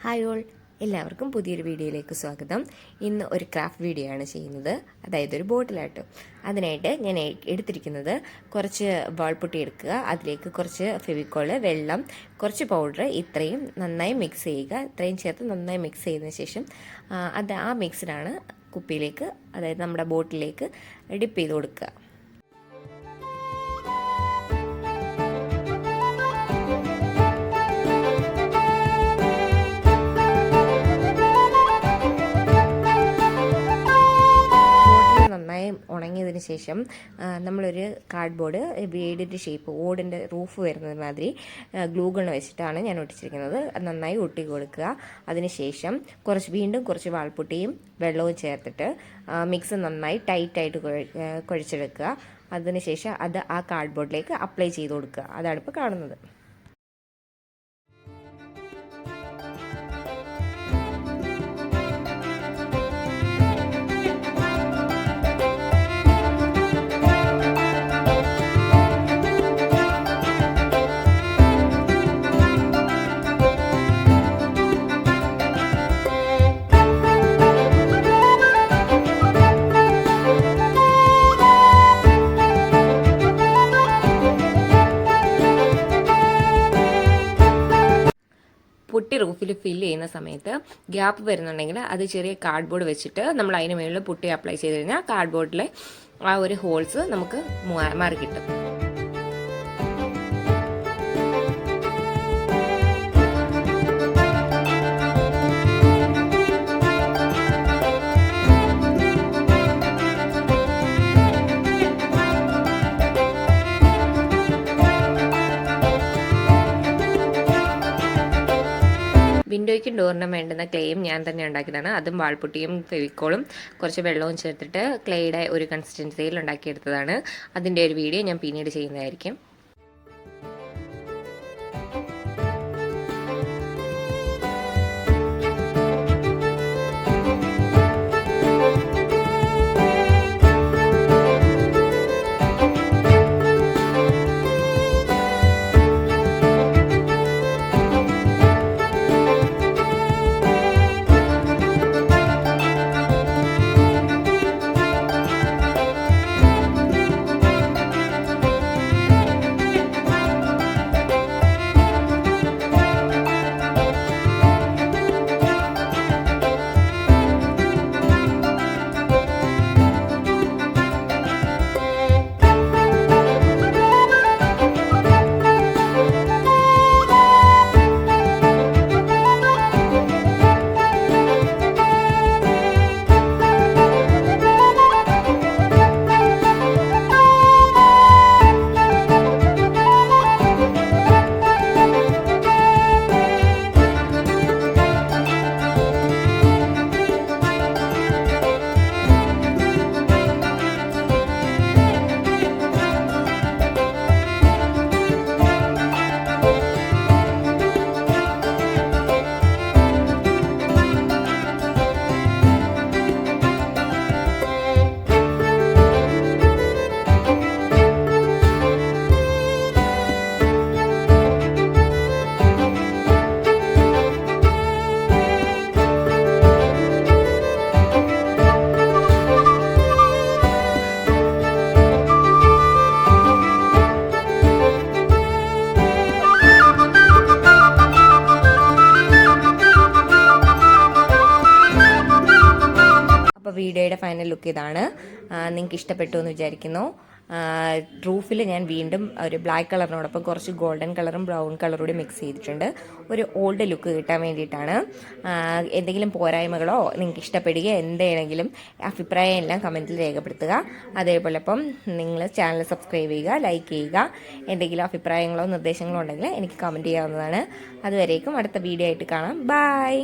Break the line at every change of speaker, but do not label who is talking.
Hi all, എല്ലാവർക്കും പുതിയൊരു വീഡിയോയിലേക്ക് സ്വാഗതം. ഇന്ന് ഒരു ക്രാഫ്റ്റ് വീഡിയോ ആണ് ചെയ്യുന്നത്, അതായത് ഒരു ബോട്ടിലായിട്ട്. അതിനായിട്ട് ഞാൻ എടുത്തിരിക്കുന്നത് കുറച്ച് വാൾപുട്ടി എടുക്കുക, അതിലേക്ക് കുറച്ച് ഫെവിക്കോള്, വെള്ളം, കുറച്ച് പൗഡർ, ഇത്രയും നന്നായി മിക്സ് ചെയ്യുക. ഇത്രയും ചേർത്ത് നന്നായി മിക്സ് ചെയ്തതിന് ശേഷം ആ മിക്സിലാണ് കുപ്പിയിലേക്ക്, അതായത് നമ്മുടെ ബോട്ടിലേക്ക് ഡിപ്പ് ചെയ്ത് കൊടുക്കുക. ഉണങ്ങിയതിന് ശേഷം നമ്മളൊരു കാർഡ്ബോർഡ് വീടിൻ്റെ ഷേപ്പ്, ഓടിൻ്റെ റൂഫ് വരുന്നത് മാതിരി ഗ്ലൂ ഗൺ വെച്ചിട്ടാണ് ഞാൻ ഒട്ടിച്ചിരിക്കുന്നത്. നന്നായി ഒട്ടി കൊടുക്കുക. അതിനുശേഷം വീണ്ടും കുറച്ച് വാൾപുട്ടിയും വെള്ളവും ചേർത്തിട്ട് മിക്സ് നന്നായി ടൈറ്റായിട്ട് കുഴച്ചെടുക്കുക. അതിനുശേഷം അത് ആ കാർഡ്ബോർഡിലേക്ക് അപ്ലൈ ചെയ്ത് കൊടുക്കുക. അതാണ് ഇപ്പോൾ കാണുന്നത്. പുട്ടി റൂഫിൽ ഫില്ല് ചെയ്യുന്ന സമയത്ത് ഗ്യാപ്പ് വരുന്നുണ്ടെങ്കിൽ അത് ചെറിയ കാർഡ്ബോർഡ് വെച്ചിട്ട് നമ്മൾ അതിന് മുകളിൽ പുട്ടി അപ്ലൈ ചെയ്ത് കഴിഞ്ഞാൽ കാർഡ്ബോർഡിലെ ആ ഒരു ഹോൾസ് നമുക്ക് മാറി കിട്ടും. വിൻഡോയ്ക്കും ഡോറിനും വേണ്ടുന്ന ക്ലേയും ഞാൻ തന്നെ ഉണ്ടാക്കിയതാണ്. അതും വാൾപുട്ടിയും ഫെവിക്കോളും കുറച്ച് വെള്ളവും ചേർത്തിട്ട് ക്ലേയുടെ ഒരു കൺസിസ്റ്റൻസിയിൽ ഉണ്ടാക്കിയെടുത്തതാണ്. അതിൻ്റെ ഒരു വീഡിയോ ഞാൻ പിന്നീട് ചെയ്യുന്നതായിരിക്കും. അപ്പോൾ വീഡിയോയുടെ ഫൈനൽ ലുക്ക് ഇതാണ്. നിങ്ങൾക്ക് ഇഷ്ടപ്പെട്ടു എന്ന് വിചാരിക്കുന്നു. റൂഫിൽ ഞാൻ വീണ്ടും ഒരു ബ്ലാക്ക് കളറിനോടൊപ്പം കുറച്ച് ഗോൾഡൻ കളറും ബ്രൗൺ കളറും കൂടി മിക്സ് ചെയ്തിട്ടുണ്ട്. ഒരു ഓൾഡ് ലുക്ക് കിട്ടാൻ വേണ്ടിയിട്ടാണ്. എന്തെങ്കിലും പോരായ്മകളോ നിങ്ങൾക്ക് ഇഷ്ടപ്പെടുകയോ എന്തെങ്കിലും അഭിപ്രായം എല്ലാം കമൻറ്റിൽ രേഖപ്പെടുത്തുക. അതേപോലെ ഇപ്പം നിങ്ങൾ ചാനൽ സബ്സ്ക്രൈബ് ചെയ്യുക, ലൈക്ക് ചെയ്യുക. എന്തെങ്കിലും അഭിപ്രായങ്ങളോ നിർദ്ദേശങ്ങളോ ഉണ്ടെങ്കിൽ എനിക്ക് കമൻറ്റ് ചെയ്യാവുന്നതാണ്. അതുവരേക്കും അടുത്ത വീഡിയോ ആയിട്ട് കാണാം. ബൈ.